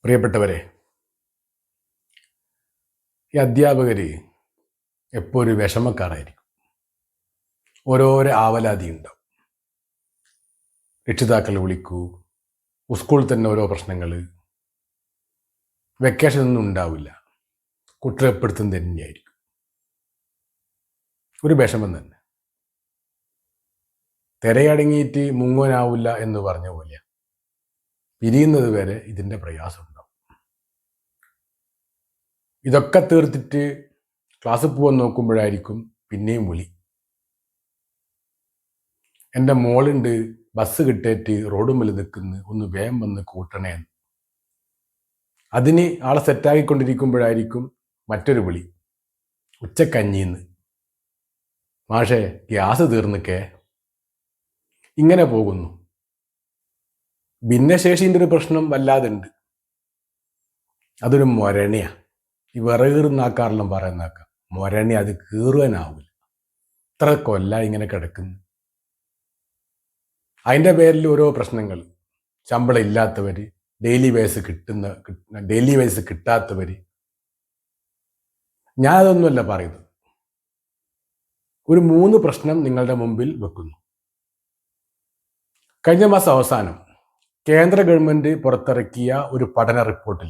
പ്രിയപ്പെട്ടവരെ, ഈ അധ്യാപകർ എപ്പോൾ ഒരു വിഷമക്കാരായിരിക്കും. ഓരോരോ ആവലാതി ഉണ്ടാവും. രക്ഷിതാക്കൾ വിളിക്കൂ, സ്കൂളിൽ തന്നെ ഓരോ പ്രശ്നങ്ങൾ, വെക്കേഷൻ ഒന്നും ഉണ്ടാവില്ല, കുട്ടികളെപ്പെടുത്തും തന്നെയായിരിക്കും. ഒരു വിഷമം തന്നെ. തിരയടങ്ങിയിട്ട് മുങ്ങോനാവില്ല എന്ന് പറഞ്ഞ പോലെ പിരിയുന്നത് വരെ ഇതിൻ്റെ പ്രയാസം ഉണ്ടാവും. ഇതൊക്കെ തീർത്തിട്ട് ക്ലാസ്സിൽ പോകാൻ നോക്കുമ്പോഴായിരിക്കും പിന്നെയും വിളി. എൻ്റെ മോളുണ്ട്, ബസ് കിട്ടിയിട്ട് റോഡുമ്മൽ നിൽക്കുന്നു, ഒന്ന് വേഗം വന്ന് കൂട്ടണേ. അതിന് ആളെ സെറ്റാക്കിക്കൊണ്ടിരിക്കുമ്പോഴായിരിക്കും മറ്റൊരു വിളി, ഉച്ചക്കഞ്ഞിന്ന്. മാഷേ, ഗ്യാസ് തീർന്നിക്കേ. ഇങ്ങനെ പോകുന്നു. ഭിന്നശേഷിൻ്റെ ഒരു പ്രശ്നം വല്ലാതുണ്ട്. അതൊരു മൊരണിയാണ്. ഈ വിറകീറുന്നാക്കാറെല്ലാം പറയുന്നാക്കാം, മൊരണി, അത് കീറുവാനാവില്ല. ഇത്ര കൊല്ല ഇങ്ങനെ കിടക്കുന്നു. അതിൻ്റെ പേരിൽ ഓരോ പ്രശ്നങ്ങൾ. ശമ്പളം ഇല്ലാത്തവർ, ഡെയിലി വേസ് കിട്ടാത്തവർ. ഞാൻ അതൊന്നുമല്ല പറയുന്നത്. ഒരു 3 പ്രശ്നം നിങ്ങളുടെ മുമ്പിൽ വെക്കുന്നു. കഴിഞ്ഞ മാസം അവസാനം കേന്ദ്ര ഗവൺമെൻറ് പുറത്തിറക്കിയ ഒരു പഠന റിപ്പോർട്ടിൽ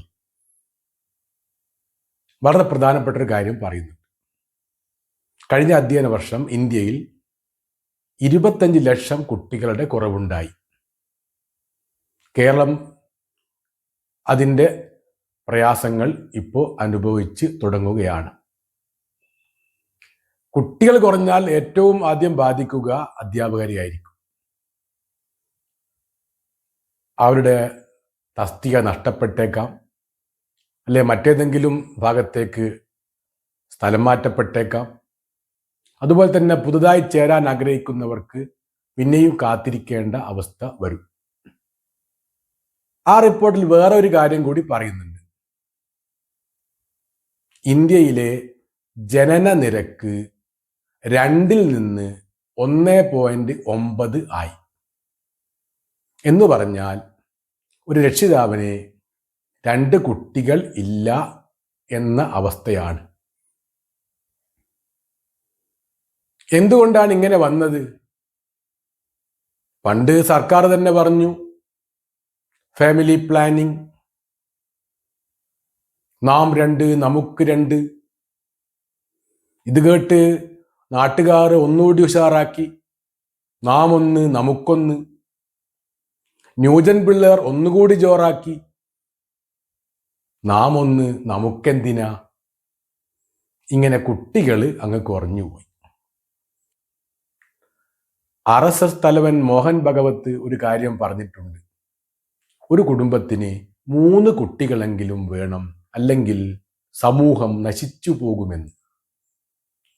വളരെ പ്രധാനപ്പെട്ട ഒരു കാര്യം പറയുന്നു. കഴിഞ്ഞ അധ്യയന വർഷം ഇന്ത്യയിൽ 25 ലക്ഷം കുട്ടികളുടെ കുറവുണ്ടായി. കേരളം അതിൻ്റെ പ്രയാസങ്ങൾ ഇപ്പോൾ അനുഭവിച്ച് തുടങ്ങുകയാണ്. കുട്ടികൾ കുറഞ്ഞാൽ ഏറ്റവും ആദ്യം ബാധിക്കുക അധ്യാപകരെയായിരിക്കും. അവരുടെ തസ്തിക നഷ്ടപ്പെട്ടേക്കാം, അല്ലെ മറ്റേതെങ്കിലും ഭാഗത്തേക്ക് സ്ഥലം മാറ്റപ്പെട്ടേക്കാം. അതുപോലെ തന്നെ പുതുതായി ചേരാൻ ആഗ്രഹിക്കുന്നവർക്ക് പിന്നെയും കാത്തിരിക്കേണ്ട അവസ്ഥ വരും. ആ റിപ്പോർട്ടിൽ വേറെ ഒരു കാര്യം കൂടി പറയുന്നുണ്ട്. ഇന്ത്യയിലെ ജനന നിരക്ക് 2ൽ നിന്ന് 1.9 ആയി. എന്ന് പറഞ്ഞാൽ ഒരു രക്ഷിതാവിന് 2 കുട്ടികൾ ഇല്ല എന്ന അവസ്ഥയാണ്. എന്തുകൊണ്ടാണ് ഇങ്ങനെ വന്നത്? പണ്ട് സർക്കാർ തന്നെ പറഞ്ഞു, ഫാമിലി പ്ലാനിങ്, നാം 2 നമുക്ക് 2. ഇത് കേട്ട് നാട്ടുകാർ ഒന്നുകൂടി ഉഷാറാക്കി, നാം 1 നമുക്കൊന്ന്. ന്യൂജൻ പിള്ളേർ ഒന്നുകൂടി ജോറാക്കി, നാം 1 നമുക്കെന്തിനാ. ഇങ്ങനെ കുട്ടികൾ അങ്ങ് കുറഞ്ഞുപോയി. RSS തലവൻ മോഹൻ ഭഗവത് ഒരു കാര്യം പറഞ്ഞിട്ടുണ്ട്. ഒരു കുടുംബത്തിന് 3 കുട്ടികളെങ്കിലും വേണം, അല്ലെങ്കിൽ സമൂഹം നശിച്ചു പോകുമെന്ന്.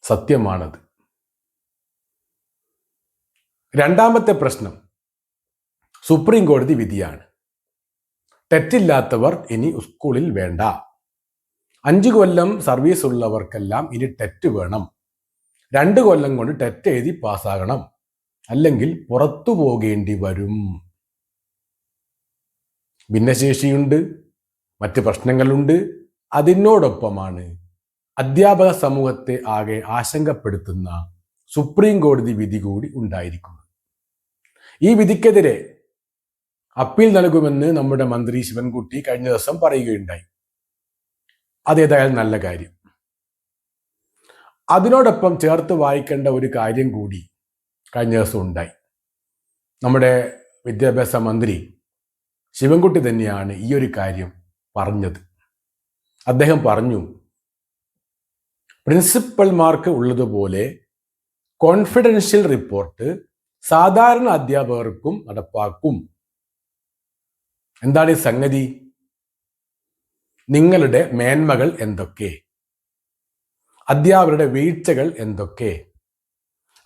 സത്യമാണത്. രണ്ടാമത്തെ പ്രശ്നം സുപ്രീം കോടതി വിധിയാണ്. ടെറ്റില്ലാത്തവർ ഇനി സ്കൂളിൽ വേണ്ട. 5 കൊല്ലം സർവീസ് ഉള്ളവർക്കെല്ലാം ഇനി ടെറ്റ് വേണം. 2 കൊല്ലം കൊണ്ട് ടെറ്റ് എഴുതി പാസ്സാകണം, അല്ലെങ്കിൽ പുറത്തു പോകേണ്ടി വരും. ഭിന്നശേഷിയുണ്ട്, മറ്റ് പ്രശ്നങ്ങളുണ്ട്. അതിനോടൊപ്പമാണ് അധ്യാപക സമൂഹത്തെ ആകെ ആശങ്കപ്പെടുത്തുന്ന സുപ്രീം കോടതി വിധി കൂടി ഉണ്ടായിരിക്കുന്നത്. ഈ വിധിക്കെതിരെ അപ്പീൽ നൽകുമെന്ന് നമ്മുടെ മന്ത്രി ശിവൻകുട്ടി കഴിഞ്ഞ ദിവസം പറയുകയുണ്ടായി. അതേതായാലും നല്ല കാര്യം. അതിനോടൊപ്പം ചേർത്ത് വായിക്കേണ്ട ഒരു കാര്യം കൂടി കഴിഞ്ഞ ദിവസം ഉണ്ടായി. നമ്മുടെ വിദ്യാഭ്യാസ മന്ത്രി ശിവൻകുട്ടി തന്നെയാണ് ഈ ഒരു കാര്യം പറഞ്ഞത്. അദ്ദേഹം പറഞ്ഞു, പ്രിൻസിപ്പൽമാർക്ക് ഉള്ളതുപോലെ കോൺഫിഡൻഷ്യൽ റിപ്പോർട്ട് സാധാരണ അധ്യാപകർക്കും നടപ്പാക്കും. എന്താണ് ഈ സംഗതി? നിങ്ങളുടെ മേന്മകൾ എന്തൊക്കെ, അധ്യാപകരുടെ വീഴ്ചകൾ എന്തൊക്കെ,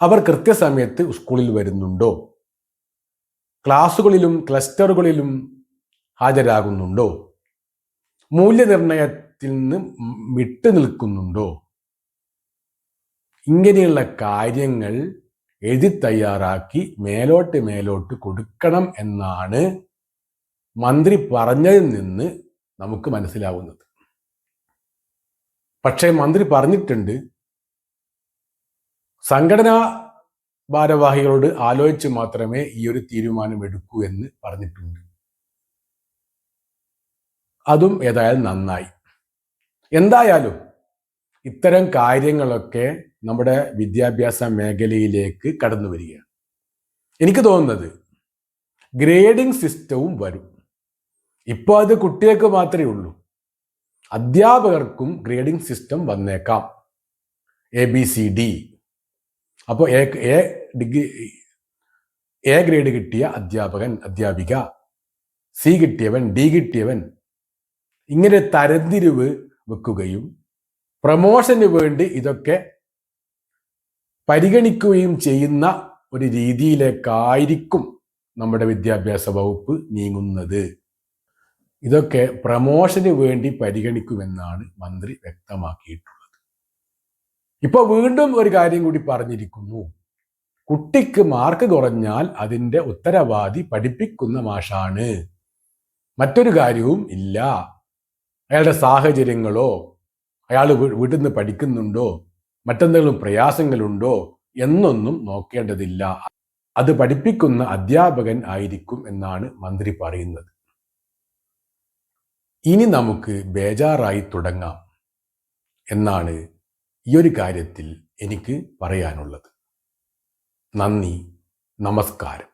അവർ കൃത്യസമയത്ത് സ്കൂളിൽ വരുന്നുണ്ടോ, ക്ലാസുകളിലും ക്ലസ്റ്ററുകളിലും ഹാജരാകുന്നുണ്ടോ, മൂല്യനിർണയത്തിൽ നിന്ന് വിട്ടു നിൽക്കുന്നുണ്ടോ, ഇങ്ങനെയുള്ള കാര്യങ്ങൾ എഴുതി തയ്യാറാക്കി മേലോട്ട് കൊടുക്കണം എന്നാണ് മന്ത്രി പറഞ്ഞതിൽ നിന്ന് നമുക്ക് മനസ്സിലാവുന്നത്. പക്ഷേ മന്ത്രി പറഞ്ഞിട്ടുണ്ട്, സംഘടനാ ഭാരവാഹികളോട് ആലോചിച്ച് മാത്രമേ ഈ ഒരു തീരുമാനം എടുക്കൂ എന്ന് പറഞ്ഞിട്ടുണ്ട്. അതും ഏതായാലും നന്നായി. എന്തായാലും ഇത്തരം കാര്യങ്ങളൊക്കെ നമ്മുടെ വിദ്യാഭ്യാസ മേഖലയിലേക്ക് കടന്നു വരികയാണ്. എനിക്ക് തോന്നുന്നത് ഗ്രേഡിംഗ് സിസ്റ്റവും വരും. ഇപ്പോൾ അത് കുട്ടികൾക്ക് മാത്രമേ ഉള്ളൂ. അധ്യാപകർക്കും ഗ്രേഡിംഗ് സിസ്റ്റം വന്നേക്കാം. ABCD. അപ്പോൾ എ ഗ്രേഡ് കിട്ടിയ അധ്യാപകൻ, അധ്യാപിക, C കിട്ടിയവൻ, D കിട്ടിയവൻ, ഇങ്ങനെ തരംതിരിവ് വെക്കുകയും പ്രമോഷന് വേണ്ടി ഇതൊക്കെ പരിഗണിക്കുകയും ചെയ്യുന്ന ഒരു രീതിയിലേക്കായിരിക്കും നമ്മുടെ വിദ്യാഭ്യാസ വകുപ്പ് നീങ്ങുന്നത്. ഇതൊക്കെ പ്രമോഷന് വേണ്ടി പരിഗണിക്കുമെന്നാണ് മന്ത്രി വ്യക്തമാക്കിയിട്ടുള്ളത്. ഇപ്പോൾ വീണ്ടും ഒരു കാര്യം കൂടി പറഞ്ഞിരിക്കുന്നു. കുട്ടിക്ക് മാർക്ക് കുറഞ്ഞാൽ അതിൻ്റെ ഉത്തരവാദി പഠിപ്പിക്കുന്ന മാഷാണ്, മറ്റൊരു കാര്യവും ഇല്ല. അയാളുടെ സാഹചര്യങ്ങളോ അയാൾ വീട്ടിൽ നിന്ന് പഠിക്കുന്നുണ്ടോ മറ്റെന്തെങ്കിലും പ്രയാസങ്ങളുണ്ടോ എന്നൊന്നും നോക്കേണ്ടതില്ല. അത് പഠിപ്പിക്കുന്ന അധ്യാപകൻ ആയിരിക്കും എന്നാണ് മന്ത്രി പറയുന്നത്. ഇനി നമുക്ക് ബേജാറായി തുടങ്ങാം എന്നാണ് ഈ ഒരു കാര്യത്തിൽ എനിക്ക് പറയാനുള്ളത്. നന്ദി, നമസ്കാരം.